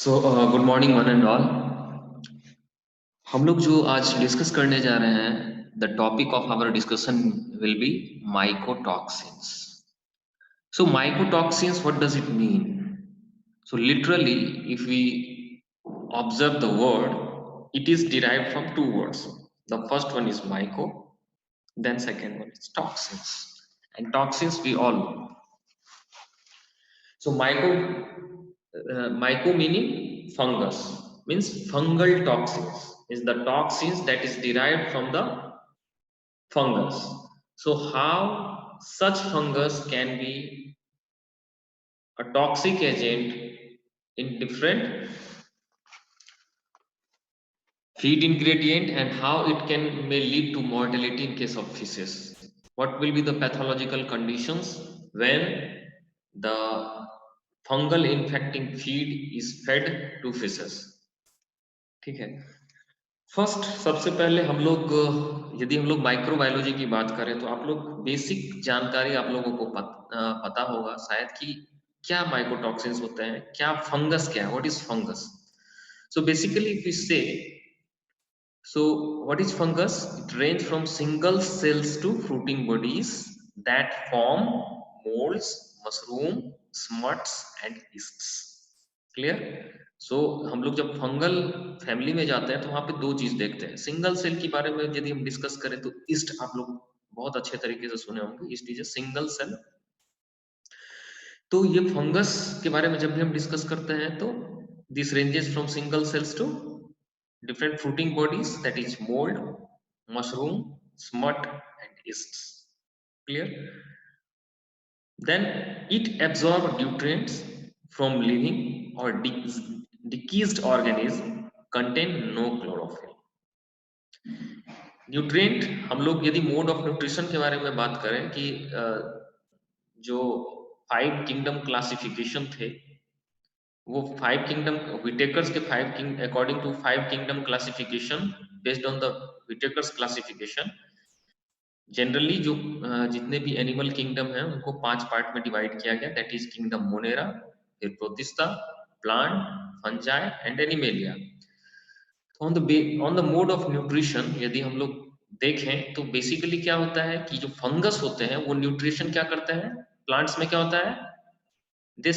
Good morning one and all. हम लोग जो आज डिस्कस करने जा रहे हैं, the topic of our discussion will be mycotoxins. So mycotoxins, what does it mean? So literally if we observe the word, it is derived from two words. The first one is myco, then second one is toxins. And toxins we all know. So myco meaning fungus, means fungal toxins is the toxins that is derived from the fungus. So how such fungus can be a toxic agent in different feed ingredient, and how it can may lead to mortality in case of fishes. What will be the pathological conditions when the fungal infecting feed is fed to fishes? ठीक है। First सबसे पहले हम लोग यदि हम लोग microbiology की बात करें तो आप लोग बेसिक जानकारी आप लोगों को पता होगा शायद कि क्या माइकोटॉक्सिन्स होते हैं, क्या फंगस क्या है, what is fungus. So basically if we say, so what is fungus? It range from single cells to fruiting bodies that form molds, mushroom, smuts and yeasts. Clear? So हम लोग जब fungal family में जाते हैं तो वहां पे दो चीज देखते हैं। सिंगल सेल के बारे में यदि हम डिस्कस करें तो ईस्ट आप लोग बहुत अच्छे तरीके से सुने होंगे, yeast is a single cell. तो ये फंगस के बारे में जब भी हम डिस्कस करते हैं तो this ranges from single cells to different fruiting bodies, that is mold, mushroom, smut and yeasts. Clear? Then it absorbs nutrients from living or decreased organism contain no chlorophyll. Nutrient हम लोग यदि mode of nutrition के बारे में बात करें कि जो 5 किंगडम क्लासिफिकेशन थे, वो 5 किंगडम विटेकर्स के 5 king according to 5 kingdom classification, based on the Whittaker's classification, generally जो जितने भी एनिमल किंगडम है उनको 5 पार्ट में डिवाइड किया गया, दैट इज किंगडम मोनेरा, फिर protista, plant, fungi and animalia. On the mode of nutrition यदि हम लोग देखें तो बेसिकली क्या होता है कि जो फंगस होते हैं वो न्यूट्रिशन क्या करते हैं, प्लांट्स में क्या होता है, दे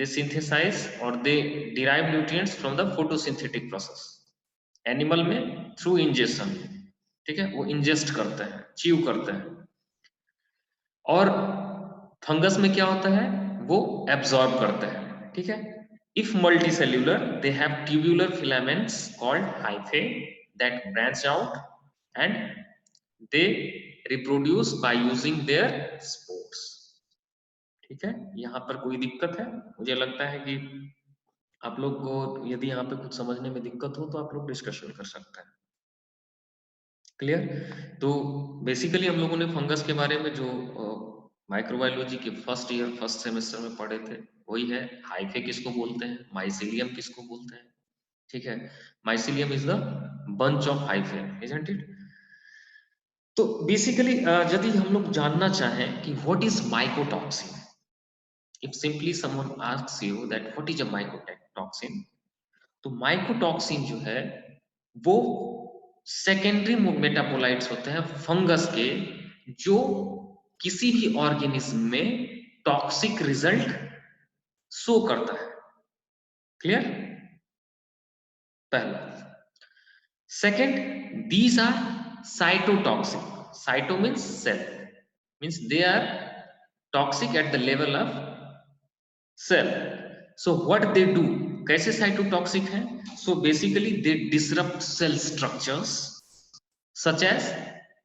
सिंथेसाइज और they derive nutrients from the photosynthetic process. Animal में थ्रू इंजेशन, ठीक है, वो इंजेस्ट करते हैं, च्यू करते हैं। और फंगस में क्या होता है, वो एब्जॉर्ब करते हैं, ठीक है। If multicellular they have tubular filaments called hyphae that branch out and they reproduce by using their spores. ठीक है, यहाँ पर कोई दिक्कत है? मुझे लगता है कि आप लोग को यदि यहाँ पे कुछ समझने में दिक्कत हो तो आप लोग डिस्कशन कर सकते हैं। क्लियर? तो बेसिकली हम लोगों ने फंगस के बारे में जो माइक्रोबायोलॉजी के फर्स्ट ईयर फर्स्ट सेमेस्टर में पढ़े थे वही है। हाइफे किसको बोलते हैं, माइसीलियम किसको बोलते हैं, ठीक है। Mycelium is the bunch of hyphae, isn't it? तो बेसिकली यदि हम लोग जानना चाहें कि what is mycotoxin, if simply someone asks you that what is a mycotoxin, तो माइकोटॉक्सिन जो है वो सेकेंडरी मेटाबोलाइट्स होते हैं फंगस के, जो किसी भी ऑर्गेनिज्म में टॉक्सिक रिजल्ट शो करता है। क्लियर? पहला। Second, these are cytotoxic. Cyto means cell, means they are toxic at the level of cell. So what they do, कैसे साइटोटॉक्सिक है? So basically they disrupt cell structures such as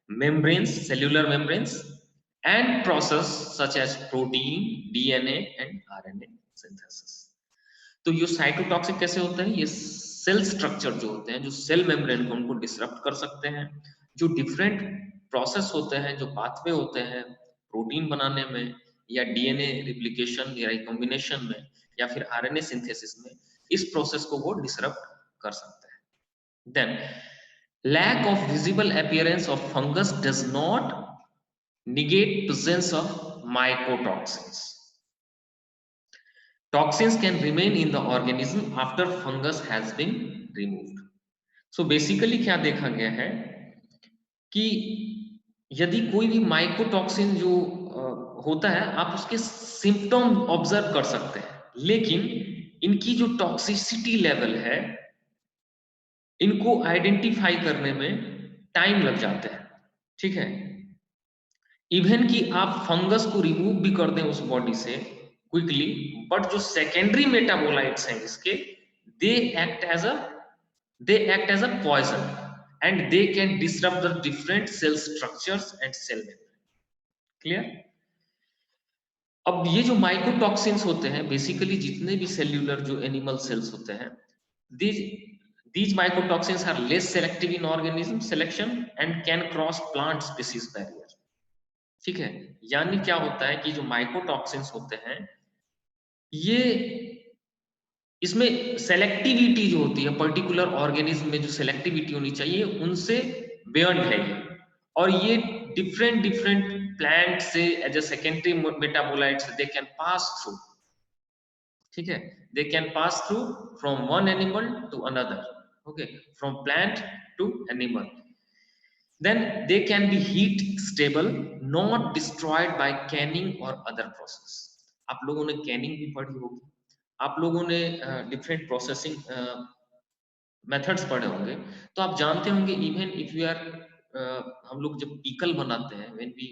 membranes, cellular membranes, and process such as protein, DNA and RNA synthesis. तो ये cytotoxic कैसे होते हैं? ये cell structure जो होते हैं, जो सेल मेम्ब्रेन को उनको डिसरप्ट कर सकते हैं, जो डिफरेंट प्रोसेस होते हैं, जो पाथवे होते हैं प्रोटीन बनाने में या डीएनए रिप्लिकेशन या रिकॉम्बिनेशन में या फिर आरएनए सिंथेसिस में, इस प्रोसेस को वो डिसरप्ट कर सकते हैं। Then lack of visible appearance of fungus does not negate presence of mycotoxins. toxins can remain in the organism after fungus has been removed. So basically क्या देखा गया है कि यदि कोई भी माइकोटॉक्सिन जो होता है, आप उसके सिम्टम ऑब्जर्व कर सकते हैं, लेकिन इनकी जो टॉक्सिसिटी लेवल है, इनको आइडेंटिफाई करने में टाइम लग जाते हैं, ठीक है। इवन कि आप फंगस को रिमूव भी कर दें उस बॉडी से क्विकली, बट जो सेकेंडरी मेटाबोलाइट्स हैं इसके, they act as a poison and they can disrupt the different cell structures and cell membrane. Clear? अब ये जो माइकोटॉक्सिन्स होते हैं, बेसिकली जितने भी सेल्यूलर जो एनिमल सेल्स होते हैं, these mycotoxins are less selective in organism selection and can cross plant species barrier. ठीक है, यानी क्या होता है कि जो माइकोटॉक्सिन्स होते हैं, ये इसमें सेलेक्टिविटी जो होती है, पर्टिकुलर ऑर्गेनिज्म में जो सेलेक्टिविटी होनी चाहिए, उनसे बियॉन्ड है ये, और ये डिफरेंट डिफरेंट प्लांट से as a secondary metabolites they can pass through, ठीक है, they can pass through from one animal to another, okay, from plant to animal, then they can be heat stable, not destroyed by canning or other process. आप लोगों ने Canning भी पढ़ी होगी, आप लोगों ने डिफरेंट प्रोसेसिंग मेथड्स पढ़े होंगे, तो आप जानते होंगे इवन इफ यू आर, हम लोग जब पिकल बनाते हैं, व्हेन वी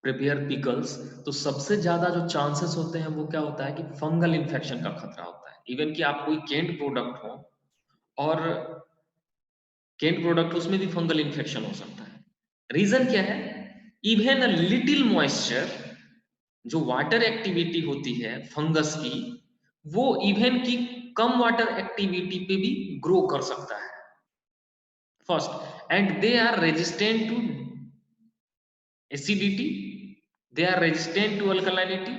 प्रिपेयर पिकल्स, तो सबसे ज्यादा जो चांसेस होते हैं वो क्या होता है कि फंगल इन्फेक्शन का खतरा होता है। इवन कि आप कोई कैंड प्रोडक्ट हो और कैंड प्रोडक्ट, उसमें भी फंगल इन्फेक्शन हो सकता है। रीजन क्या है? इवन अ लिटिल मॉइस्चर, जो वाटर एक्टिविटी होती है फंगस की, वो इवन की कम वाटर एक्टिविटी पे भी ग्रो कर सकता है first, and they are resistant to acidity, they are resistant to alkalinity.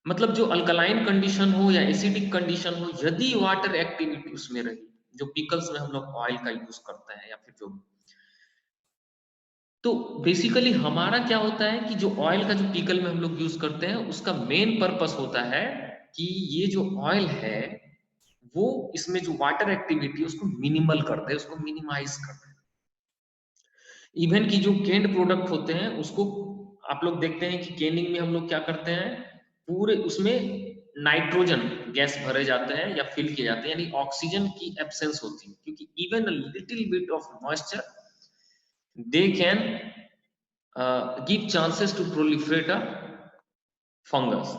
मतलब जो अल्कलाइन कंडीशन हो या एसिडिक कंडीशन हो, यदि वाटर एक्टिविटी उसमें रही, जो पिकल्स में हम लोग ऑयल का यूज करते हैं या फिर जो, तो बेसिकली हमारा क्या होता है कि जो ऑयल का जो पिकल में हम लोग यूज करते हैं, उसका मेन पर्पस होता है कि ये जो ऑयल है वो इसमें जो वाटर एक्टिविटी उसको मिनिमल कर दे, उसको मिनिमाइज कर दे। इवन की जो केंड प्रोडक्ट होते हैं उसको आप लोग देखते हैं कि केनिंग में हम लोग क्या करते हैं, पूरे उसमें नाइट्रोजन गैस भरे जाते हैं या फिल किए जाते हैं, यानी ऑक्सीजन की एब्सेंस होती है, क्योंकि even a little bit of moisture they can give chances to proliferate a fungus,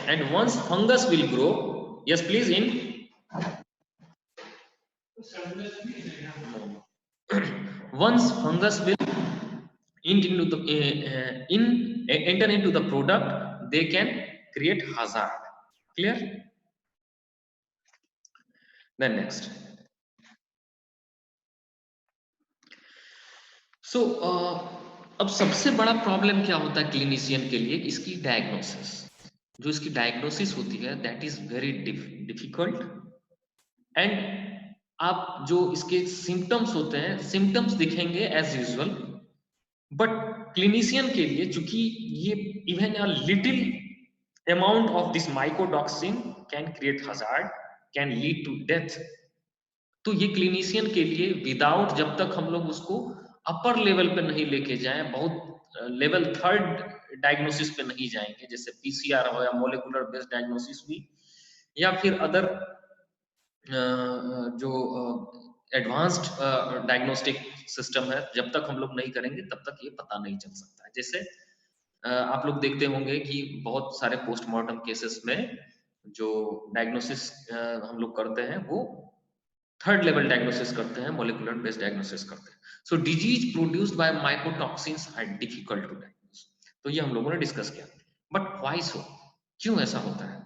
and once fungus will grow, yes please, in once fungus will into the enter into the product, they can create hazard. Clear? Then next, so अब सबसे बड़ा problem क्या होता है clinician के लिए, इसकी diagnosis. जो इसकी डायग्नोसिस होती है that is very difficult, and आप जो इसके सिम्टम्स होते हैं, सिम्टम्स दिखेंगे एज यूजुअल, बट क्लिनिशियन के लिए चूंकि ये even a little amount of this mycotoxin can create hazard, can lead to death, तो ये क्लिनिशियन के लिए विदाउट, जब तक हम लोग उसको अपर लेवल पे नहीं लेके जाएं, बहुत लेवल थर्ड डायग्नोसिस पे नहीं जाएंगे, जैसे पीसीआर हो या मोलिकुलर बेस्ड डायग्नोसिस हुई, या फिर अदर जो एडवांस्ड डायग्नोस्टिक सिस्टम है, जब तक हम लोग नहीं करेंगे तब तक ये पता नहीं चल सकता है। जैसे आप लोग देखते होंगे कि बहुत सारे पोस्टमार्टम केसेस में जो डायग्नोसिस हम लोग करते हैं वो थर्ड लेवल डायग्नोसिस करते हैं, मोलिकुलर बेस्ड डायग्नोसिस करते हैं। So disease produced by mycotoxins are difficult to diagnose, तो ये हम लोगों ने डिस्कस किया। बट व्हाई सो, क्यों ऐसा होता है?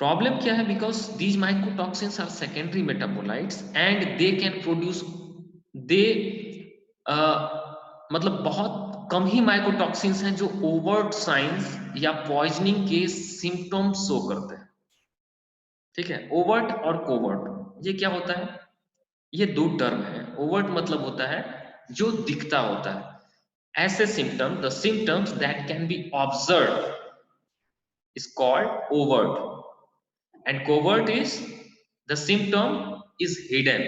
प्रॉब्लम क्या है? Because these mycotoxins are secondary metabolites and they can produce, they मतलब बहुत कम ही माइकोटॉक्सिन्स हैं जो ओवर्ट साइंस या पॉइजनिंग के सिम्टम्स शो करते हैं, ठीक है। ओवर्ट और कोवर्ट, ये क्या होता है? ये दो टर्म है। ओवर्ट मतलब होता है जो दिखता होता है, ऐसे symptom, the symptoms that can be observe is called overt, and covert is the symptom is hidden.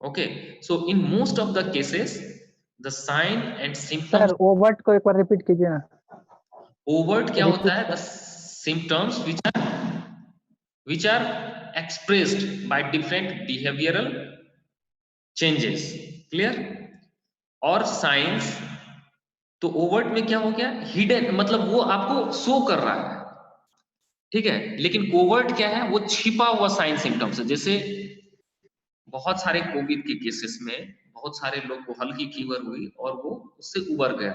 Okay, so in most of the cases the sign and sir symptoms, overt को एक बार रिपीट कीजिए ना। overt क्या होता repeat है? The symptoms which are expressed by different behavioral changes, clear? और signs, तो overt में क्या हो गया? Hidden, मतलब वो आपको शो कर रहा है, ठीक है। लेकिन कोवर्ट क्या है? वो छिपा हुआ साइन सिम्टम्स है। जैसे बहुत सारे कोविड के केसेस में बहुत सारे लोग को हल्की फीवर हुई और वो उससे उबर गया,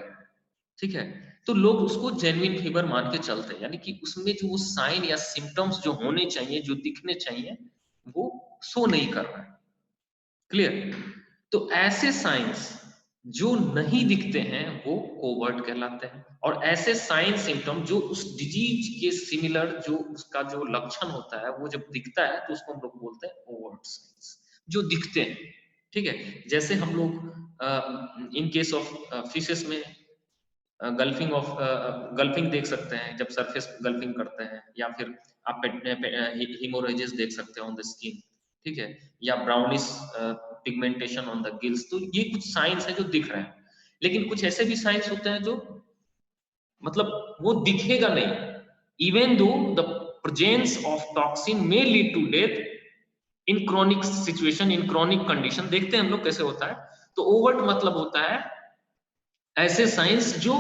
ठीक है। तो लोग उसको जेन्युइन फीवर मान के चलते हैं, यानी कि उसमें जो वो साइन या सिम्टम्स जो होने चाहिए, जो दिखने चाहिए, वो शो नहीं कर रहा है, क्लियर? तो ऐसे साइंस जो नहीं दिखते हैं वो कोवर्ट कहलाते हैं, और ऐसे साइन सिम्टम जो उस डिजीज के सिमिलर, जो उसका जो लक्षण होता है वो जब दिखता है तो उसको हम लोग बोलते हैं ओवर्ट साइंस, जो दिखते हैं, ठीक है। जैसे हम लोग इन केस ऑफ फिशेस में गल्फिंग ऑफ गल्फिंग देख सकते हैं, जब सरफेस गल्फिंग करते हैं, या फिर आप हिमोरेजेस देख सकते हैं ऑन द स्किन, ठीक है, या brownish pigmentation on the gills. तो ये कुछ साइंस है जो दिख रहे हैं, लेकिन कुछ ऐसे भी साइंस होते हैं जो मतलब वो दिखेगा नहीं, even though the presence of toxin may lead to death in chronic situation, in chronic condition. देखते हैं हम लोग कैसे होता है। तो ओवर्ट मतलब होता है ऐसे साइंस जो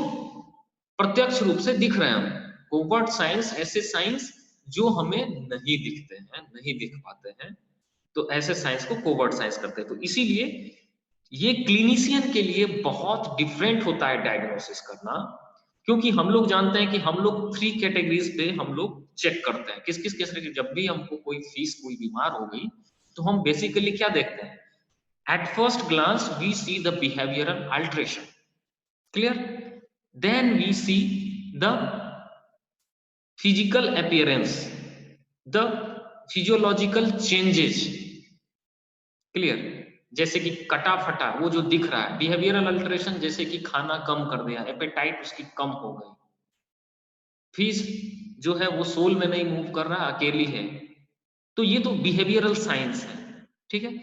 प्रत्यक्ष रूप से दिख रहे हैं हमें। कोवर्ट साइंस ऐसे साइंस जो हमें नहीं दिखते हैं, नहीं दिख पाते हैं, तो ऐसे साइंस को कोवर्ट साइंस करते हैं। तो इसीलिए ये क्लिनिशियन के लिए बहुत डिफरेंट होता है डायग्नोसिस करना, क्योंकि हम लोग जानते हैं कि हम लोग 3 कैटेगरीज पे हम लोग चेक करते हैं। किस किस कैसे? जब भी हमको कोई फिश कोई बीमार हो गई तो हम बेसिकली क्या देखते हैं? At first glance we see the behavioural alteration, clear? Then we see the physical appearance, the physiological changes, clear? जैसे कि कटा फटा वो जो दिख रहा है, बिहेवियरल अल्टरेशन, जैसे कि खाना कम कर दिया, एपेटाइट उसकी कम हो गई, फिश जो है वो सोल में नहीं मूव कर रहा, अकेली है। तो ये तो बिहेवियरल साइंस है, ठीक है।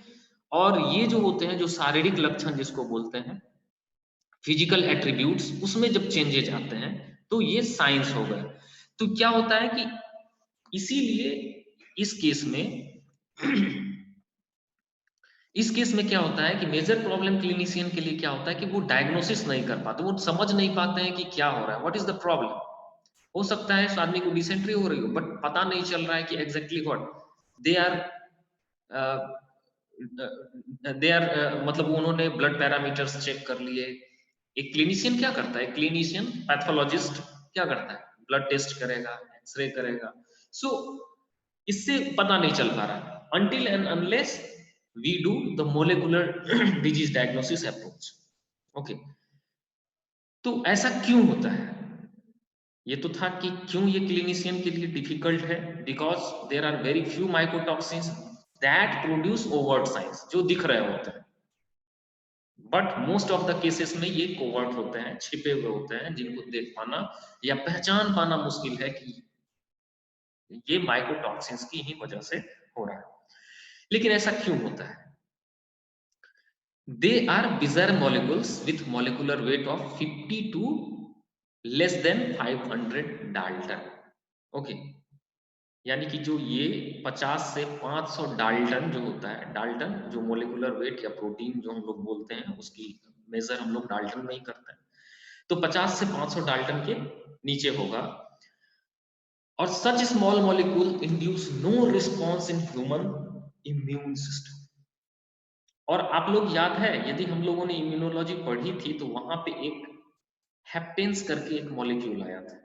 और ये जो होते हैं, जो शारीरिक लक्षण जिसको बोलते हैं फिजिकल एट्रीब्यूट्स, उसमें जब चेंजेज आते हैं तो ये साइंस हो गए। तो क्या होता है कि इसीलिए इस केस में इस केस में क्या होता है कि मेजर प्रॉब्लम क्लिनिशियन के लिए क्या होता है कि वो डायग्नोसिस नहीं कर पाते, वो समझ नहीं पाते हैं कि क्या हो रहा है, व्हाट इज द प्रॉब्लम। हो सकता है इस आदमी को डिसेंट्री हो रही हो, बट पता नहीं चल रहा है कि एग्जैक्टली व्हाट दे आर मतलब उन्होंने ब्लड पैरामीटर्स चेक कर लिए। एक क्लिनिशियन क्या करता है? क्लिनिशियन पैथोलॉजिस्ट क्या करता है? ब्लड टेस्ट करेगा, एक्सरे करेगा। सो इससे पता नहीं चल पा रहा until and unless we do the molecular disease diagnosis approach. Okay, तो ऐसा क्यों होता है? ये तो था कि क्यों ये क्लिनिशियन के लिए डिफिकल्ट है, because there are very few mycotoxins that produce overt signs, जो दिख रहे होते हैं, but most of the cases में ये कोवर्ट होते हैं, छिपे हुए होते हैं, जिनको देख पाना या पहचान पाना मुश्किल है कि ये माइकोटॉक्सिन्स की ही वजह से हो रहा है। लेकिन ऐसा क्यों होता है? They are bizarre molecules with molecular weight of 50 to less than 500 Dalton. Okay, यानी कि जो ये 50 से 500 डाल्टन जो होता है, डाल्टन जो मोलिकुलर वेट या प्रोटीन जो हम लोग बोलते हैं, उसकी मेजर हम लोग डाल्टन में ही करते हैं, तो 50 से 500 डाल्टन के नीचे होगा। और such small molecule induce no response in human immune system. और आप लोग याद है, यदि हम लोगों ने इम्यूनोलॉजी पढ़ी थी तो वहां पे एक हेप्टेन्स करके एक मॉलिक्यूल आया था,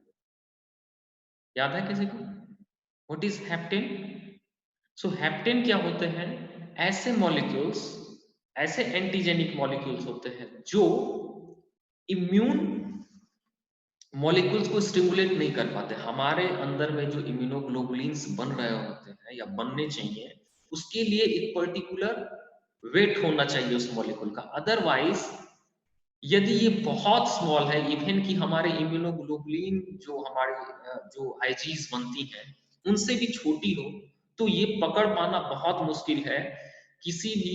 याद है किसी को? What is heptane? So heptane क्या होते हैं? ऐसे मॉलिक्यूल्स, ऐसे एंटीजेनिक मॉलिक्यूल्स होते हैं जो इम्यून मॉलिक्यूल्स को स्टिमुलेट नहीं कर पाते। हमारे अंदर में जो इम्यूनोग्लोबुलिन्स बन रहे होते हैं या बनने चाहिए, उसके लिए एक पर्टिकुलर वेट होना चाहिए उस मॉलिक्यूल का, अदरवाइज यदि ये बहुत स्मॉल है, इवन कि हमारे इम्यूनोग्लोबुलिन जो हमारे जो आईजीज बनती हैं उनसे भी छोटी हो, तो ये पकड़ पाना बहुत मुश्किल है किसी भी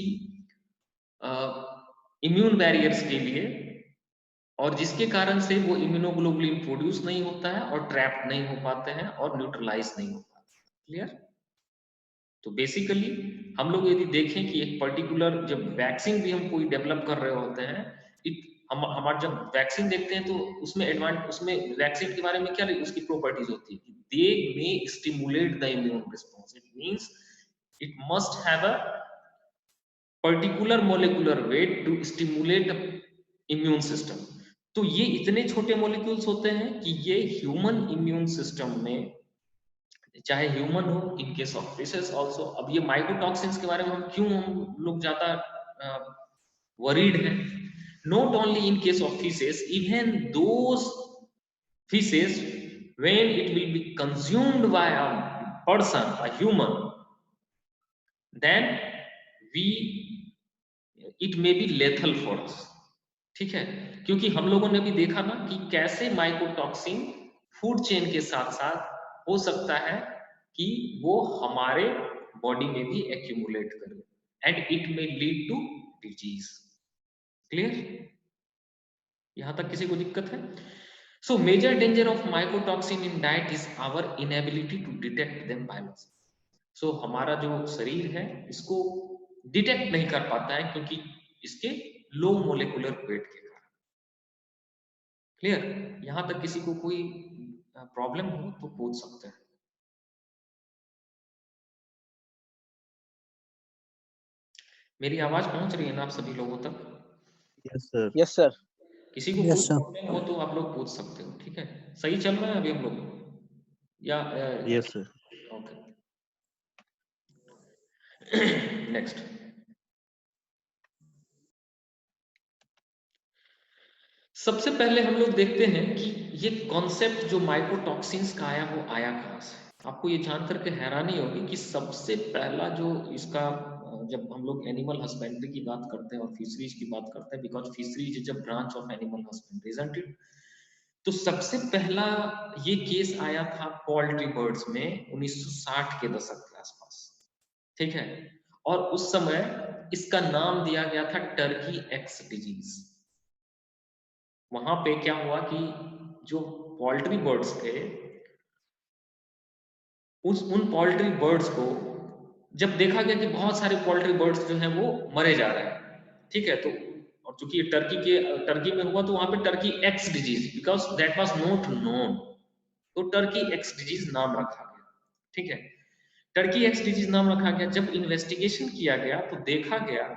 इम्यून बैरियर्स के लिए, और जिसके कारण से वो इम्यूनोग्लोबुलिन प्रोड्यूस नहीं होता है और ट्रैप नहीं हो पाते हैं और न्यूट्रलाइज नहीं हो पाते। क्लियर? तो बेसिकली हम लोग यदि देखें कि एक पर्टिकुलर जब वैक्सीन भी हम कोई डेवलप कर रहे होते हैं, हम हमारे जब वैक्सीन देखते हैं तो उसमें वैक्सीन के बारे में क्या उसकी प्रॉपर्टीज होती है, they may stimulate the immune response. It means it must have a particular molecular weight to stimulate immune system. तो ये इतने छोटे मॉलिक्यूल्स होते हैं कि ये ह्यूमन इम्यून सिस्टम में, चाहे ह्यूमन हो, in case of fishes also. अब ये माइकोटॉक्सिन्स के बारे में हम लोग ज्यादा वरीड हैं, not only in case of fishes, even those fishes when it will be consumed by a person, a human, then we it may be lethal for us। ठीक है, क्योंकि हम लोगों ने भी देखा ना कि कैसे माइकोटॉक्सिन फूड चेन के साथ साथ हो सकता है कि वो हमारे बॉडी में भी एक्यूमुलेट करे and it may lead to disease. Clear? यहां तक किसी को दिक्कत है? So major danger of mycotoxin in diet is our inability to detect them biology. So हमारा जो शरीर है इसको डिटेक्ट नहीं कर पाता है क्योंकि इसके लो मोलेकुलर वेट के कारण। क्लियर? यहां तक किसी को कोई प्रॉब्लम हो तो पूछ सकते हैं। मेरी आवाज पहुंच रही है ना आप सभी लोगों तक? Yes sir. Yes sir. किसी को कोई यस सर। प्रॉब्लम हो तो आप लोग पूछ सकते हो। ठीक है, सही चल रहा है अभी हम लोग या? Yes sir. Okay, next. सबसे पहले हम लोग देखते हैं कि ये कॉन्सेप्ट जो माइकोटॉक्सिन्स का आया वो आया कहाँ से। आपको ये जानकर के हैरानी होगी कि सबसे पहला जो इसका जब हम लोग एनिमल हस्बेंड्री की बात करते हैं और फिशरीज की बात करते हैं, because fisheries is a branch of animal husbandry, isn't it? तो सबसे पहला ये केस आया था पोल्ट्री बर्ड्स में 1960 के दशक के आसपास। ठीक है, और उस समय इसका नाम दिया गया था टर्की एक्स डिजीज। वहां पे क्या हुआ कि जो पोल्ट्री बर्ड्स थे, उन पोल्ट्री बर्ड्स को जब देखा गया कि बहुत सारे पोल्ट्री बर्ड्स जो हैं वो मरे जा रहे हैं। ठीक है, तो और चूंकि ये टर्की में हुआ तो वहां पे Turkey x disease, because that was not known, तो टर्की एक्स डिजीज नाम रखा गया। ठीक है, टर्की एक्स डिजीज नाम रखा गया। जब इन्वेस्टिगेशन किया गया तो देखा गया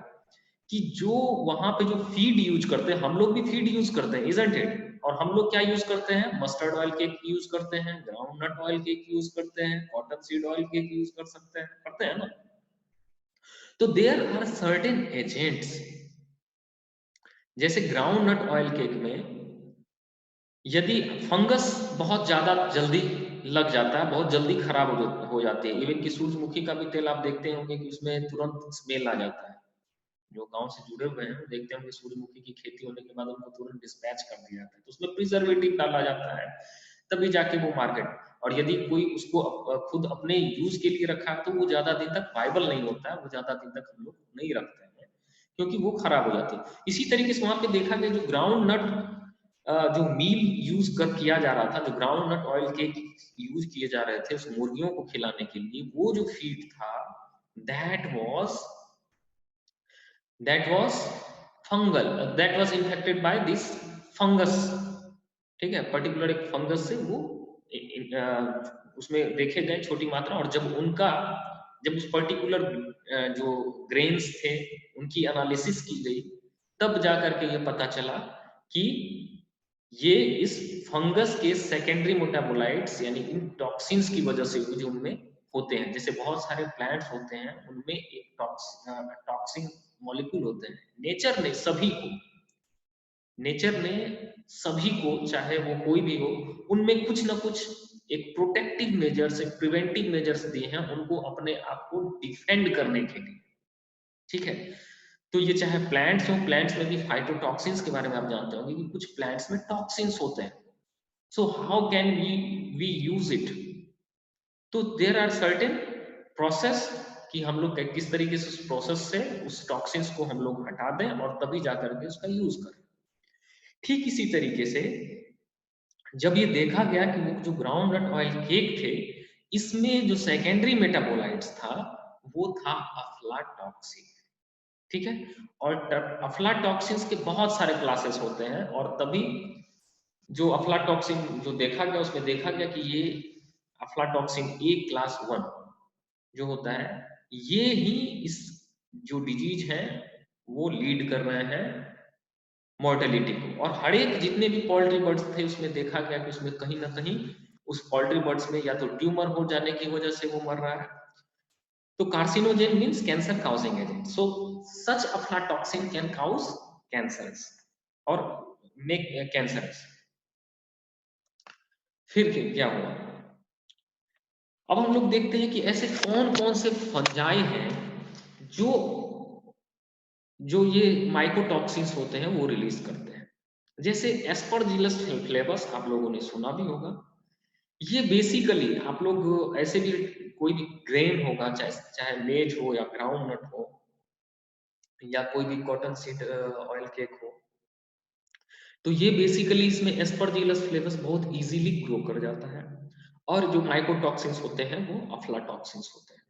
कि जो वहां पे जो फीड यूज करते हैं, हम लोग भी फीड यूज करते हैं, इजंट इट? और हम लोग क्या यूज करते हैं? मस्टर्ड ऑयल केक यूज करते हैं, groundnut oil cake use करते हैं, cottonseed oil cake use करते हैं ना? तो देयर आर सर्टेन एजेंट्स, जैसे ग्राउंड नट ऑयल केक में यदि फंगस बहुत ज्यादा जल्दी लग जाता है, बहुत जल्दी खराब हो जाती है। इवन कि सूरजमुखी का भी तेल आप देखते होंगे कि उसमें तुरंत स्मेल आ जाता है। जो गांव से जुड़े हुए हैं वो देखते होंगे सूरजमुखी की खेती होने के बाद उनको तुरंत डिस्पैच कर दिया जाता है, तो उसमें प्रिजर्वेटिव डाला जाता है, तभी जाके वो मार्केट। और यदि कोई उसको खुद अपने यूज के लिए रखा है तो वो ज्यादा दिन तक वायबल नहीं होता है, वो ज्यादा दिन तक हम लोग नहीं रखते हैं क्योंकि वो खराब हो जाती है। इसी तरीके से वहां पे देखा गया जो ग्राउंड नट जो मील यूज किया जा रहा था, जो ग्राउंड नट ऑयल के यूज किए जा रहे थे उस मुर्गियों को खिलाने के लिए, वो जो फीड था that was fungal, that was infected by this fungus. ठीक है, पर्टिकुलर एक फंगस से वो उसमें देखे गए छोटी मात्रा, और जब उस पर्टिकुलर जो ग्रेन्स थे उनकी एनालिसिस की गई, तब जाकर के ये पता चला कि ये इस फंगस के सेकेंडरी मेटाबोलाइट्स यानी इन टॉक्सिन्स की वजह से जो उनमें होते हैं। जैसे बहुत सारे प्लांट्स होते हैं उनमें एक टॉक्सिन मॉलिक्यूल होते हैं। नेचर ने सभी को चाहे वो कोई भी हो, उनमें कुछ ना कुछ एक प्रोटेक्टिव मेजर्स, एक प्रिवेंटिव मेजर्स दिए हैं उनको अपने आप को डिफेंड करने के लिए। ठीक है, तो ये चाहे प्लांट्स हो, प्लांट्स में भी फाइटोटॉक्सिन्स के बारे में आप जानते होंगे कि कुछ प्लांट्स में टॉक्सिन्स होते हैं। So how can we use it? तो देयर आर सर्टेन प्रोसेस कि हम लोग किस तरीके से उस प्रोसेस से उस टॉक्सिन्स को हम लोग हटा दें और तभी जाकर के उसका यूज करें। ठीक इसी तरीके से जब ये देखा गया कि वो जो ग्राउंड नट ऑयल केक थे, इसमें जो सेकेंडरी मेटाबोलाइट्स था वो था अफ्लाटॉक्सिन। ठीक है, और अफ्लाटॉक्सिन्स के बहुत सारे क्लासेस होते हैं और तभी जो अफ्लाटॉक्सिन जो देखा गया उसमें देखा गया कि ये अफ्लाटॉक्सिन ए क्लास 1 जो होता है, ये ही इस जो डिजीज है वो लीड कर रहे हैं मॉर्टेलिटी को। और हर एक जितने भी पोल्ट्री बर्ड्स थे उसमें देखा गया कि उसमें कहीं ना कहीं उस पोल्ट्री बर्ड्स में या तो ट्यूमर हो जाने की वजह से वो मर रहा है। तो carcinogen means cancer causing agent, so such aflatoxin can cause cancers और मेक कैंसर्स। फिर क्या हुआ? अब हम लोग देखते हैं कि ऐसे कौन कौन से फंजाई हैं जो जो ये माइकोटॉक्सिन्स होते हैं वो रिलीज करते हैं। जैसे एस्परजिलस फ्लेवस, आप लोगों ने सुना भी होगा। ये बेसिकली आप लोग ऐसे भी कोई भी ग्रेन होगा, चाहे चाहे मेज हो या ग्राउंड नट हो या कोई भी कॉटन सीड ऑयल केक हो, तो ये बेसिकली इसमें एस्परजिलस फ्लेवस बहुत इजीली ग्रो कर जाता है और जो माइकोटॉक्सिन्स होते हैं वो अफ्लाटॉक्सिन्स होते हैं।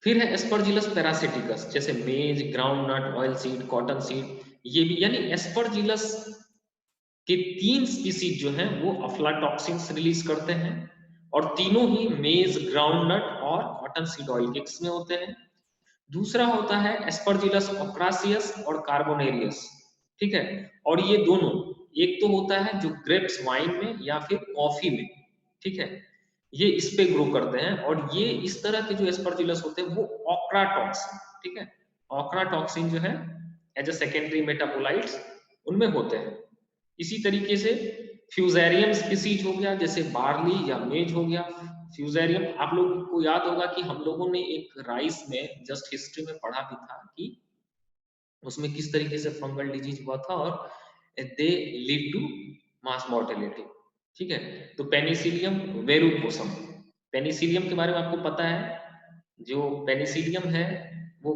फिर है एस्परजिलस पैरासिटिकस, जैसे maize, groundnut, oilseed, cottonseed, ये भी यानी एस्परजिलस के 3 स्पीसीज जो हैं वो अफ्लाटॉक्सिन्स रिलीज करते हैं और तीनों ही मेज, ग्राउंड नट और कॉटन सीड ऑयल केक्स में होते हैं। दूसरा होता है एस्परजिलस ओक्रासियस और कार्बोनेरियस, ठीक है, और ये दोनों, एक तो होता है जो ग्रेप्स वाइन में या फिर कॉफी में, ठीक है, ये इस पे ग्रो करते हैं और ये इस तरह के जो एस्परजिलस होते हैं वो ऑक्राटॉक्सिन, ठीक है, ऑक्राटॉक्सिन जो है एज अ सेकेंडरी मेटाबोलाइट्स उनमें होते हैं। इसी तरीके से फ्यूजेरियम स्पीसीज हो गया, जैसे बार्ली या मेज हो गया। फ्यूजेरियम, आप लोगों को याद होगा कि हम लोगों ने एक राइस में जस्ट हिस्ट्री में पढ़ा भी था कि उसमें किस तरीके से फंगल डिजीज हुआ था और they lead to mass mortality, ठीक है। तो पेनिसिलियम वेरुकोसम, पेनिसिलियम के बारे में आपको पता है? जो पेनिसिलियम है वो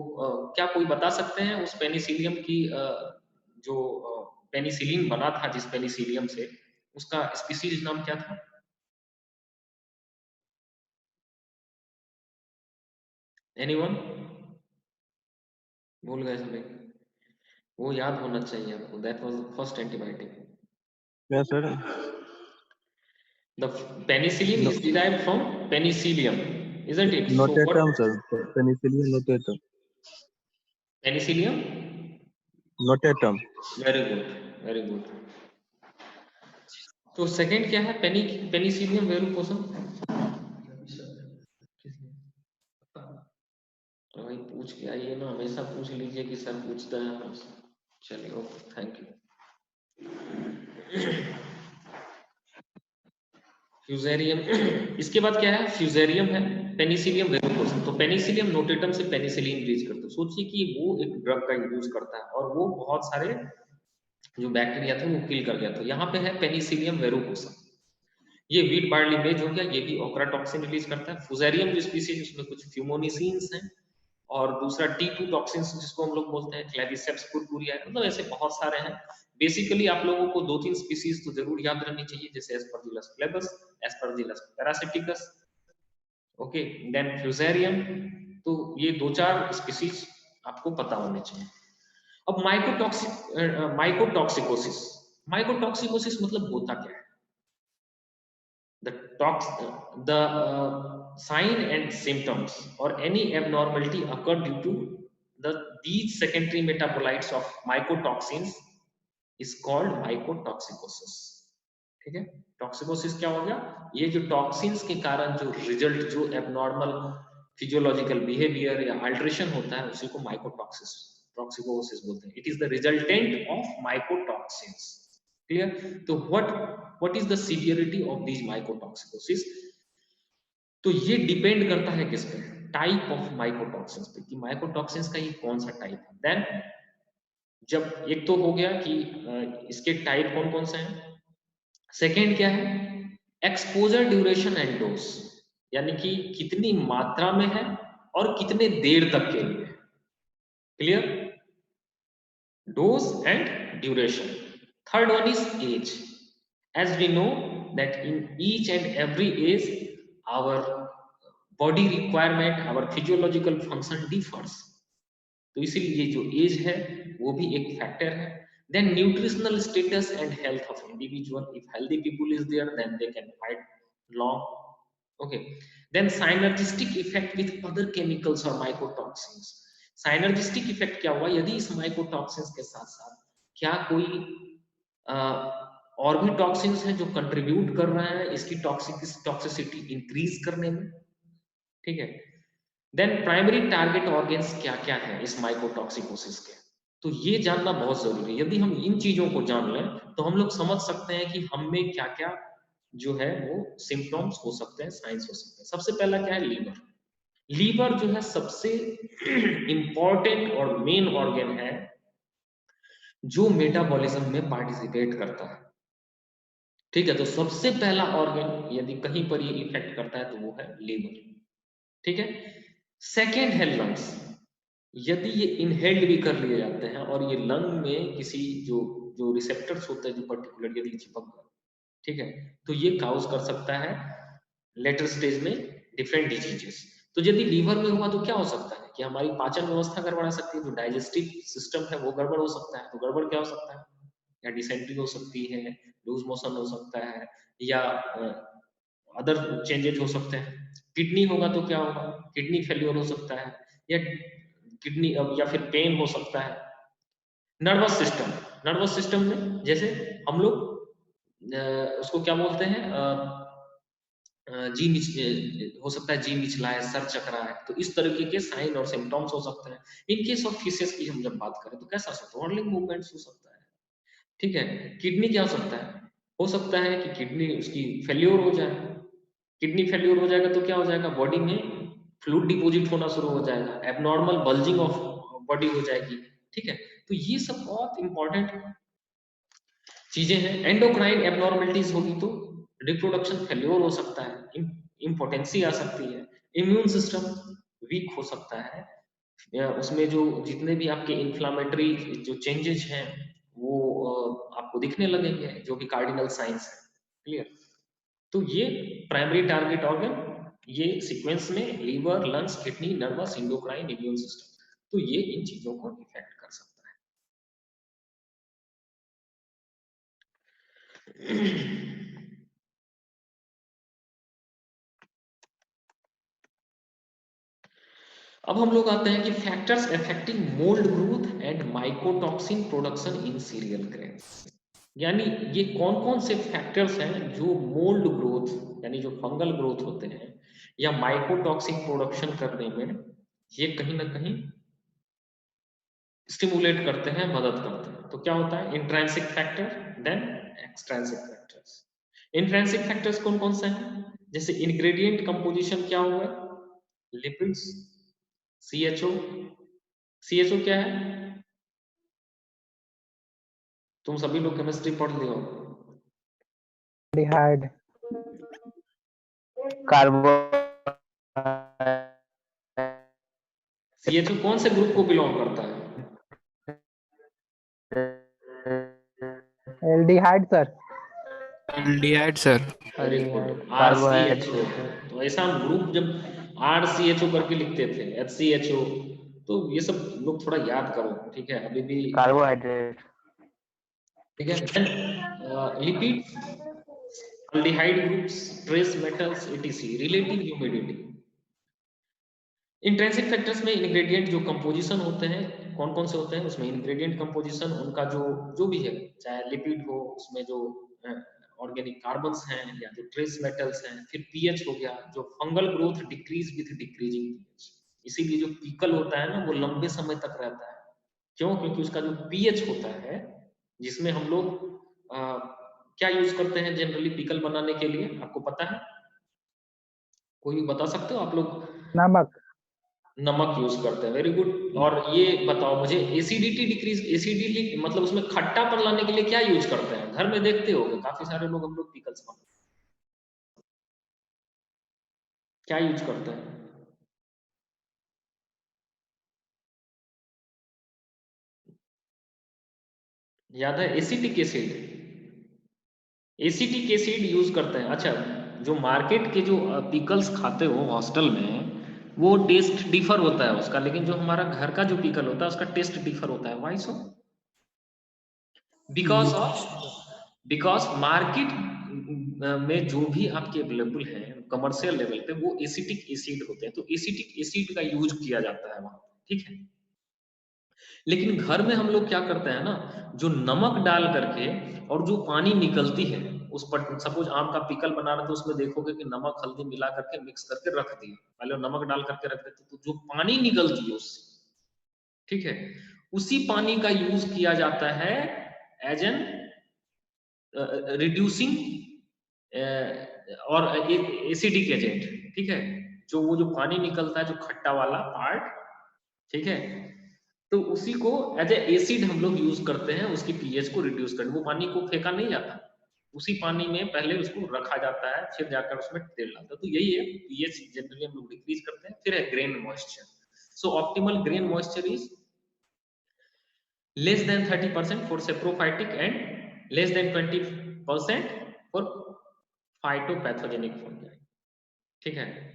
क्या कोई बता सकते हैं उस पेनिसिलियम की जो पेनिसिलिन बना था जिस पेनिसिलियम से, उसका स्पीसीज नाम क्या था? एनीवन? भूल गए सभी? वो याद होना चाहिए आपको, that was the first antibiotic. Yes, sir. The penicillin No, is derived from penicillium, isn't it? So what? notatum, sir. Penicillium notatum. Penicillium? Notatum. Very good, very good. तो सेकंड क्या है? पेनिसिलियम वेरुकोसम। भाई पूछ के आइए ना, हमेशा पूछ लीजिए कि सर पूछता है हमसे। चलिए ओके, थैंक यू। फ्यूजेरियम, इसके बाद क्या है? फ्यूजेरियम है, पेनिसिलियम वेरुकोसम। तो पेनिसिलियम नोटेटम से पेनिसिलिन रिलीज करते हैं। सोचिए कि वो एक ड्रग का यूज करता है और वो बहुत सारे जो बैक्टीरिया थे वो किल कर गया। तो यहाँ पे है पेनिसिलियम वेरुकोसम। ये व्हीट बार्ली मेज हो गया, ये भी ओक्राटॉक्सिन रिलीज करता है। फुजेरियम जो स्पीसीज उसमें कुछ फ्यूमोनिसिन्स हैं और दूसरा T2 टॉक्सिन्स जिसको हम लोग बोलते हैं, क्लेविसेप्स पुरपुरिया, मतलब ऐसे बहुत सारे हैं। बेसिकली आप लोगों को 2-3 स्पीसीज तो जरूर याद रहनी चाहिए, जैसे Aspergillus flavus, Aspergillus parasiticus, okay, then Fusarium. तो ये 2-4 स्पीसीज आपको पता होने चाहिए। अब माइकोटॉक्सिकोसिस, माइकोटॉक्सिकोसिस मतलब होता क्या है? The sign and symptoms or any abnormality occur due to these secondary metabolites of mycotoxins is called mycotoxicosis, ठीक है। टॉक्सिकोसिस क्या हो गया? ये जो टॉक्सिन्स के कारण जो रिजल्ट, जो एबनॉर्मल फिजियोलॉजिकल बिहेवियर या अल्टरेशन होता है उसी को माइकोटॉक्सिस टॉक्सिकोसिस बोलते हैं। It is the resultant of mycotoxins, clear? तो what is the severity of these mycotoxicosis? तो ये डिपेंड करता है किस पे? टाइप ऑफ माइकोटॉक्सिन्स पे कि माइकोटॉक्सिन्स का ये कौन सा टाइप है। देन जब एक तो हो गया कि इसके टाइप कौन कौन से हैं, सेकेंड क्या है, एक्सपोजर ड्यूरेशन एंड डोज, यानी कि कितनी मात्रा में है और कितने देर तक के लिए। Clear, dose and duration. Third one is age, as we know that in each and every age our body requirement, our physiological function differs, तो इसीलिए जो एज है वो भी एक फैक्टर है। Then nutritional status and health of individual, if healthy people is there then they can fight long. Okay, then synergistic effect with other chemicals और mycotoxins. Synergistic effect क्या हुआ, यदि इस माइकोटॉक्सिन्स के साथ साथ क्या कोई और भी टॉक्सिन्स हैं जो कंट्रीब्यूट कर रहे हैं इसकी टॉक्सिसिटी इंक्रीज करने में। ठीक है, देन प्राइमरी टारगेट ऑर्गेन्स क्या क्या है इस माइकोटॉक्सिकोसिस के, तो ये जानना बहुत जरूरी है। यदि हम इन चीजों को जान लें तो हम लोग समझ सकते हैं कि हम में क्या क्या जो है वो सिम्टम्स हो सकते हैं, साइंस हो सकते हैं। सबसे पहला क्या है, लीवर। लीवर जो है सबसे इंपॉर्टेंट और मेन ऑर्गन है जो मेटाबॉलिज्म में पार्टिसिपेट करता है। ठीक है, तो सबसे पहला ऑर्गन यदि कहीं पर ये इफेक्ट करता है तो वो है लीवर। ठीक है, सेकेंड है लंग्स। यदि ये इनहेल्ड भी कर लिए जाते हैं और ये लंग में किसी जो जो रिसेप्टर्स होते हैं जो पर्टिकुलर यदि चिपक गए, ठीक है, तो ये काउज कर सकता है लेटर स्टेज में डिफरेंट डिजीजेस। तो यदि लीवर में हुआ तो क्या हो सकता है कि हमारी पाचन व्यवस्था गड़बड़ा सकती है, जो डाइजेस्टिव सिस्टम है वो गड़बड़ हो सकता है। तो गड़बड़ क्या हो सकता है, या डिसेंट्री हो सकती है, लूज मोशन हो सकता है, या अदर चेंजेस हो सकते हैं। किडनी होगा तो क्या होगा, किडनी फेल्योर हो सकता है, या किडनी या फिर पेन हो सकता है। नर्वस सिस्टम, नर्वस सिस्टम में जैसे हम लोग उसको क्या बोलते हैं, जी हो सकता है जी मिचला है, सर चकरा है, तो इस तरीके के साइन और सिम्टम्स हो सकते हैं। इन केस ऑफ फिशेस की हम जब बात करें तो कैसा हो सकता है, ऑर्लिंग मूवमेंट्स हो सकता है। ठीक है, किडनी क्या हो सकता है, हो सकता है कि किडनी उसकी फेल्योर हो जाए। किडनी फेल्योर हो जाएगा तो क्या हो जाएगा, बॉडी में फ्लूइड डिपॉजिट होना शुरू हो जाएगा, एबनॉर्मल बल्जिंग ऑफ बॉडी हो जाएगी। ठीक है, तो ये सब बहुत इंपॉर्टेंट चीजें हैं। एंडोक्राइन एबनॉर्मलिटीज होगी तो रिप्रोडक्शन फेल्योर हो सकता है, इम्पोटेंसी आ सकती है, इम्यून सिस्टम वीक हो सकता है, या उसमें जो जितने भी आपके इन्फ्लामेटरी जो चेंजेस हैं वो आपको दिखने लगेंगे, जो भी कार्डिनल साइंस है। क्लियर, तो ये प्राइमरी टारगेट ऑर्गन, ये सीक्वेंस में liver, lungs, kidney, nervous, endocrine, immune system, तो ये इन चीजों को इफेक्ट कर सकता है। अब हम लोग आते हैं कि factors affecting mould growth and mycotoxin production in serial grains, यानी ये कौन कौन से फैक्टर्स हैं जो मोल्ड ग्रोथ यानी जो फंगल ग्रोथ होते हैं या माइकोटॉक्सिन प्रोडक्शन करने में ये कहीं ना कहीं स्टिमुलेट करते हैं, मदद करते हैं। तो क्या होता है, intrinsic factor then extrinsic factors. Intrinsic factors कौन कौन से हैं, जैसे इंग्रेडिएंट कंपोजिशन क्या हुआ, लिपिड्स, CHO। CHO क्या है, तुम सभी लोग केमिस्ट्री पढ़ लियो। डिहाइड, कार्बो CHO कौन से ग्रुप को बिलोंग करता है, aldehyde sir. Aldehyde sir. Very good, carbohydrate. RCHO। तो ऐसा हम ग्रुप जब RCHO करके लिखते थे, HCHO, तो ये सब लोग थोड़ा याद करो। ठीक है, अभी भी कार्बोहाइड्रेट। ठीक है। Lipid, aldehyde groups, trace metals, etc, relative humidity. Intrinsic factors में इंग्रेडिएंट जो कंपोजिशन होते हैं कौन कौन से होते हैं, उसमें इंग्रेडिएंट कंपोजिशन उनका जो जो भी है, चाहे लिपिड हो, उसमें जो ऑर्गेनिक कार्बन्स हैं या जो ट्रेस मेटल्स हैं, फिर पीएच हो गया, जो fungal growth decrease with decreasing pH, इसीलिए जो पीकल होता है ना वो लंबे समय तक रहता है। क्यों, क्योंकि उसका जो पीएच होता है, जिसमें हम लोग क्या यूज करते हैं जनरली पिकल बनाने के लिए, आपको पता है, कोई भी बता सकते हो आप लोग? नमक। नमक यूज करते हैं, वेरी गुड। और ये बताओ मुझे, एसिडिटी डिक्रीज, एसिडिटी मतलब उसमें खट्टापन लाने के लिए क्या यूज करते हैं? घर में देखते होगे काफी सारे लोग, हम लोग पिकल्स बनाते हैं, क्या यूज करते हैं? याद है? Acetic acid, acetic acid use करते हैं। अच्छा, जो मार्केट के जो पिकल्स खाते हो हॉस्टल में, वो टेस्ट डिफर होता है उसका, लेकिन जो हमारा घर का जो पिकल होता है उसका टेस्ट डिफर होता है। Why so? Because of, because market में जो भी आपके अवेलेबल है कमर्शियल लेवल पे, वो एसिटिक एसिड होते हैं, तो एसिटिक एसिड का यूज किया जाता है वहां, ठीक है। लेकिन घर में हम लोग क्या करते हैं ना, जो नमक डाल करके और जो पानी निकलती है उस पर, सपोज आम का पिकल बना रहे तो उसमें देखोगे कि नमक हल्दी मिला करके मिक्स करके रख दिए, पहले नमक डाल करके रख देते, तो जो पानी निकलती है उससे, ठीक है, उसी पानी का यूज किया जाता है एज एन रिड्यूसिंग और एसिडिक एजेंट, ठीक है। जो वो जो पानी निकलता है जो खट्टा वाला पार्ट, ठीक है, तो उसी को एज ए एसिड हम लोग यूज करते हैं उसकी पीएच को रिड्यूस करने। वो पानी को फेंका नहीं जाता, उसी पानी में पहले उसको रखा जाता है, फिर जाकर उसमें तेल डालता है। तो यही है, पीएच जनरली हम लोग डिक्रीज करते हैं। फिर है grain moisture. So optimal grain moisture is less than 30% for saprophytic and less than 20% for phytopathogenic fungi, ठीक है।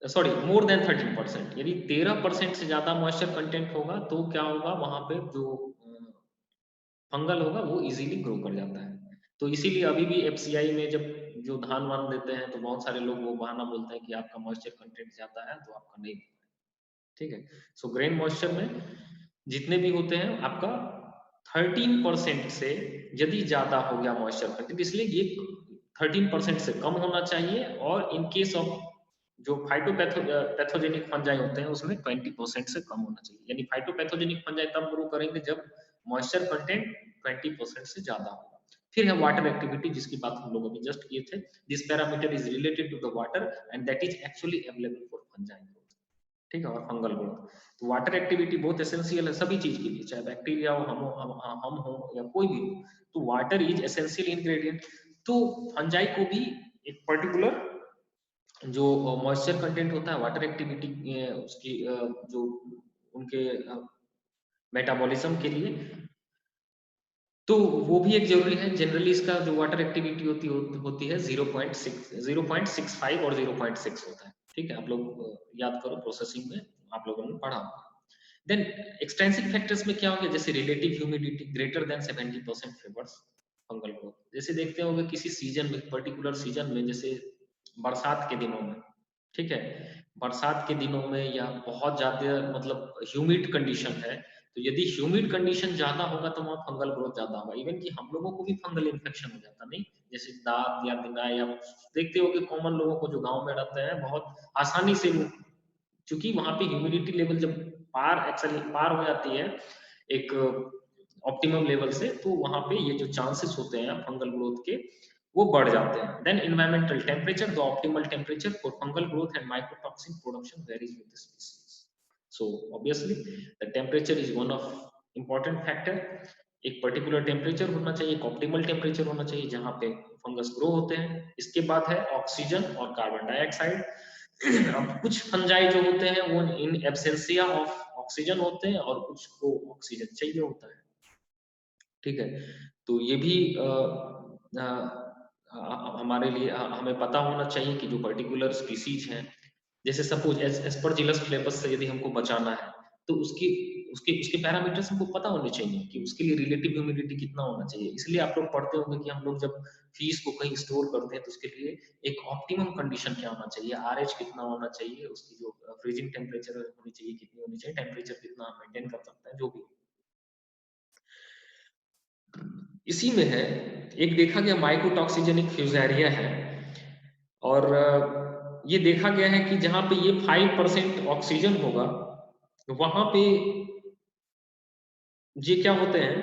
सॉरी, मोर देन 13%, यदि 13% से ज्यादा मॉइस्चर कंटेंट होगा तो क्या होगा, वहां पे जो फंगल होगा वो इजीली ग्रो कर जाता है। तो इसीलिए अभी भी एफसीआई में जब जो धान वान देते हैं तो बहुत सारे लोग वो बहाना बोलते हैं कि आपका मॉइस्चर कंटेंट ज्यादा है तो आपका नहीं, ठीक है। सो ग्रेन मॉइस्चर में जितने भी होते हैं आपका 13% से यदि ज्यादा हो गया मॉइस्चर कंटेंट, इसलिए ये 13% से कम होना चाहिए। और इन केस ऑफ जो फाइटोपैथोजेनिक फंजाई होते हैं उसमें 20% से कम होना चाहिए। यानी फाइटोपैथोजेनिक फंजाई तब ग्रो करेंगे जब मॉइस्चर कंटेंट 20% से ज्यादा होगा। फिर है वाटर एक्टिविटी, जिसकी बात हम लोग अभी जस्ट किए थे। This parameter is related to the water and that is actually available for fungi, ठीक है, और फंगल ग्रोथ। तो वाटर एक्टिविटी बहुत एसेंशियल है सभी चीज के लिए, चाहे बैक्टीरिया हो, हम हो या कोई भी हो, तो वाटर इज एसेंशियल इंग्रेडिएंट। तो फंजाई को भी एक पर्टिकुलर जो मॉइस्चर कंटेंट होता है, वाटर एक्टिविटी उसकी जो उनके मेटाबॉलिज्म के लिए, तो वो भी एक जरूरी है। जनरली इसका जो वाटर एक्टिविटी होती है 0.65 और 0.6 होता है, ठीक है। आप लोग याद करो, प्रोसेसिंग में आप लोगों ने पढ़ा होगा। देन एक्सटेंसिव फैक्टर्स में क्या हो गया, जैसे relative humidity greater than 70% favours fungal growth. जैसे देखते होंगे किसी सीजन में, पर्टिकुलर सीजन में, जैसे बरसात के दिनों में, ठीक है, बरसात के दिनों में या बहुत ज्यादा मतलब ह्यूमिड कंडीशन है, तो यदि ह्यूमिड कंडीशन ज्यादा होगा तो वहाँ फंगल ग्रोथ ज्यादा होगा। इवन कि हम लोगों को भी फंगल इन्फेक्शन हो जाता, नहीं, जैसे दांत या दिनाय, या देखते हो कि कॉमन लोगों को जो गांव में रहते हैं बहुत आसानी से वो, क्योंकि वहां पे ह्यूमिडिटी लेवल जब पार हो जाती है एक ऑप्टिमम लेवल से, तो वहां पे ये जो चांसेस होते हैं फंगल ग्रोथ के वो बढ़ जाते हैं। Then environmental temperature, the optimal temperature for fungal growth and mycotoxin production varies with the species. So obviously the temperature is one of important factor. एक पर्टिकुलर टेम्परेचर होना चाहिए, एक ऑप्टिमल टेम्परेचर होना चाहिए जहां पे फंगस ग्रो होते हैं। इसके बाद है ऑक्सीजन और कार्बन डाइऑक्साइड। अब कुछ फंजाई जो होते हैं वो इन एब्सेंसिया ऑफ ऑक्सीजन होते हैं और कुछ को ऑक्सीजन चाहिए होता है, ठीक है। तो ये भी हमारे लिए हमें पता होना चाहिए कि जो पर्टिकुलर स्पीसीज हैं, जैसे सपोज एस्परजिलस फ्लेवस से यदि हमको बचाना है तो उसकी उसके उसके पैरामीटर्स हमको पता होने चाहिए कि उसके लिए रिलेटिव ह्यूमिडिटी कितना होना चाहिए। इसलिए आप लोग पढ़ते होंगे कि हम लोग जब फीस को कहीं स्टोर करते हैं तो उसके लिए एक ऑप्टिमम कंडीशन क्या होना चाहिए, आरएच कितना होना चाहिए, उसकी जो फ्रीजिंग टेम्परेचर होनी चाहिए कितनी होनी चाहिए, टेम्परेचर कितना मेंटेन कर सकता है, जो भी। इसी में है एक देखा गया माइकोटॉक्सिजेनिक फ्यूजेरिया है, और ये देखा गया है कि जहां पे ये 5% ऑक्सीजन होगा वहां पे ये क्या होते हैं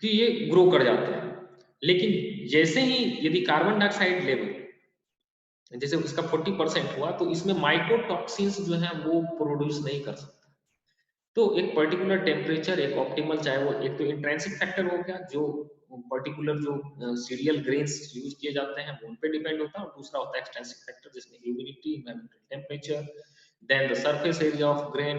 कि ये ग्रो कर जाते हैं। लेकिन जैसे ही यदि कार्बन डाइऑक्साइड लेवल जैसे इसका 40% हुआ तो इसमें माइकोटॉक्सिन्स जो है वो प्रोड्यूस नहीं कर सकता। तो एक पर्टिकुलर टेम्परेचर, एक ऑप्टिमल, चाहे वो एक तो इंट्रिंसिक फैक्टर हो गया जो पर्टिकुलर जो सीरियल ग्रेन्स यूज किए जाते हैं वो उन पे डिपेंड होता है, और दूसरा होता है एक्सट्रिंसिक फैक्टर जिसमें humidity, environmental temperature, then the surface area of grain,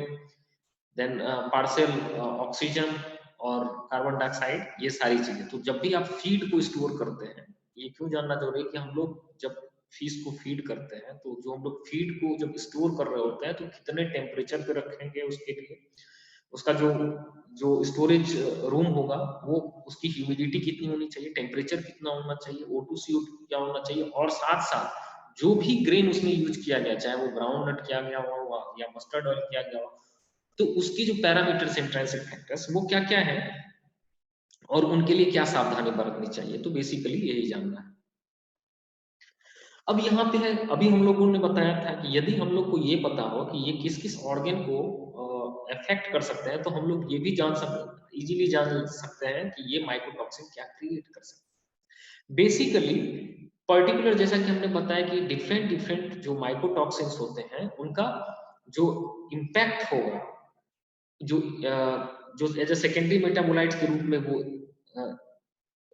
then partial oxygen और कार्बन डाइऑक्साइड, ये सारी चीजें। तो जब भी आप फीड को स्टोर करते हैं, ये क्यों जानना जरूरी है कि हम लोग जब फिश को फीड करते हैं तो जो हम लोग फीड को जब स्टोर कर रहे होते हैं तो कितने टेम्परेचर पे रखेंगे, उसके लिए उसका जो जो स्टोरेज रूम होगा वो उसकी ह्यूमिडिटी कितनी होनी चाहिए, टेम्परेचर कितना होना चाहिए, O2 CO2 क्या होना चाहिए, और साथ साथ जो भी ग्रेन उसमें यूज किया गया, चाहे वो ग्राउंड नट किया गया हुआ या मस्टर्ड ऑयल किया गया हो, तो उसकी जो पैरामीटर्स, इंट्रिंसिक फैक्टर्स, वो क्या क्या है और उनके लिए क्या सावधानी बरतनी चाहिए। तो बेसिकली यही जानना है। अब यहाँ पे है, अभी हम लोगों ने बताया था कि यदि हम लोग को ये पता हो कि ये किस किस ऑर्गन को अफेक्ट कर सकते हैं, तो हम लोग ये भी इजीली जान सकते हैं कि ये माइकोटॉक्सिन क्या क्रिएट कर सकते हैं। बेसिकली पर्टिकुलर, जैसा कि हमने बताया कि डिफरेंट डिफरेंट जो माइकोटॉक्सिन्स होते हैं उनका जो इम्पैक्ट होगा, जो एज ए सेकेंडरी मेटाबोलाइट्स के रूप में वो अ,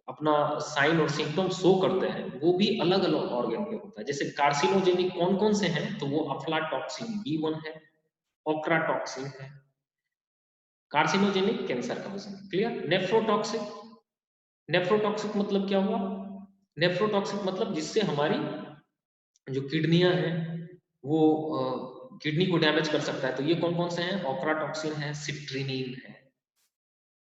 अपना साइन और सिम्टम शो करते हैं, वो भी अलग अलग ऑर्गन पे होता है। जैसे कार्सिनोजेनिक कौन कौन से हैं, तो वो अफ्लाटॉक्सिन B1 है, ओक्राटॉक्सिन है। Carcinogenic cancer causing, clear. Nephrotoxic, nephrotoxic मतलब क्या हुआ, नेफ्रोटॉक्सिक मतलब जिससे हमारी जो किडनियां हैं वो किडनी को डैमेज कर सकता है, तो ये कौन कौन से हैं, ओक्राटॉक्सिन है, सिट्रिनिन है।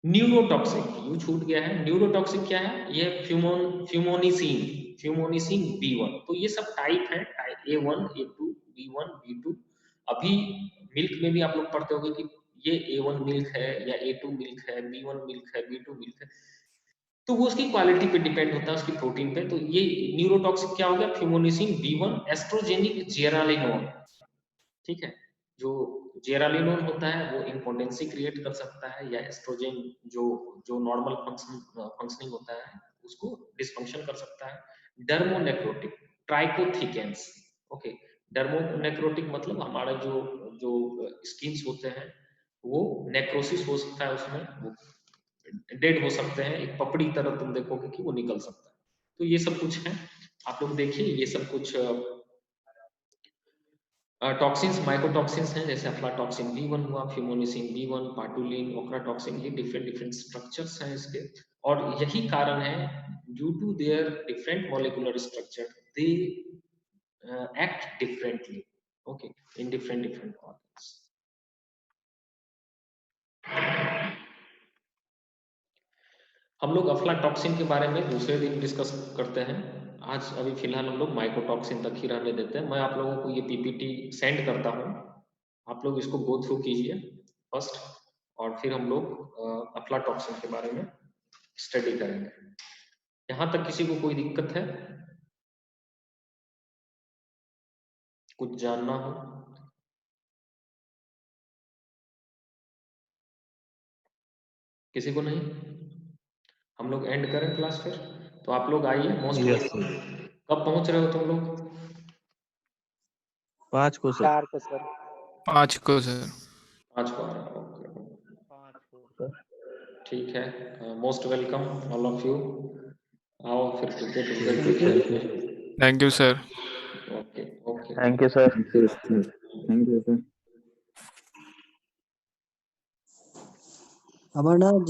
न्यूरोटॉक्सिक, यू छूट गया है, न्यूरोटॉक्सिक क्या है, ये फ्यूमोनिसिन, फ्यूमोनिसिन B1। तो ये सब टाइप है, type A1 A2 B1 B2। अभी मिल्क में भी आप लोग पढ़ते होंगे कि ये A1 मिल्क है या A2 मिल्क है, B1 मिल्क है, B2 मिल्क है, तो वो उसकी क्वालिटी पे डिपेंड होता है, उसकी प्रोटीन पे। तो ये न्यूरोटॉक्सिक क्या हो गया, फ्यूमोनिसिन B1। एस्ट्रोजेनिक जेरालिनोन, ठीक है, जो जेरालिनोन होता है वो इम्पोटेंसी क्रिएट कर सकता है, या एस्ट्रोजन जो जो नॉर्मल फंक्शनिंग होता है उसको डिसफंक्शन कर सकता है। डर्मोनेक्रोटिक, ट्राइकोथिकेंस, ओके। डर्मोनेक्रोटिक मतलब हमारा जो जो स्किन्स होते हैं वो नेक्रोसिस हो सकता है, उसमें वो डेड हो सकते हैं, एक पपड़ी की तरह तुम देखोगे कि वो निकल सकता है। तो ये सब कुछ है, आप लोग देखिए, ये सब कुछ टॉक्सिन्स, माइकोटॉक्सिन्स हैं, जैसे अफ्लाटॉक्सिन B1 हुआ, फ्यूमोनिसिन B1, पाटुलिन, ओक्राटॉक्सिन, ये डिफरेंट डिफरेंट स्ट्रक्चर्स हैं इसके। और यही कारण है, due to their different molecular structure, they act differently, okay, in different different organs. हम लोग अफ्लाटॉक्सिन के बारे में दूसरे दिन डिस्कस करते हैं, आज अभी फिलहाल हम लोग माइकोटॉक्सिन तक ही रहने देते हैं। मैं आप लोगों को ये PPT सेंड करता हूँ, आप लोग इसको गो थ्रू कीजिए फर्स्ट, और फिर हम लोग अफ्लाटॉक्सिन के बारे में स्टडी करेंगे। यहाँ तक किसी को कोई दिक्कत है, कुछ जानना हो? किसी को नहीं? हम लोग एंड करें क्लास फिर, तो आप लोग आइए, मोस्ट यस वेलकम। सर। कब पहुंच रहे हो तुम लोग? 5 को सर। 4 को सर। 5 को सर। 5 को आ रहे हो, ओके, 5 को सर। ठीक है। Most welcome all of you. आओ फिर क्रिकेट थैंक विकेट यू खेलते सर। हैं। Thank you sir. Okay okay. Thank you sir. Thank you sir. Amarnath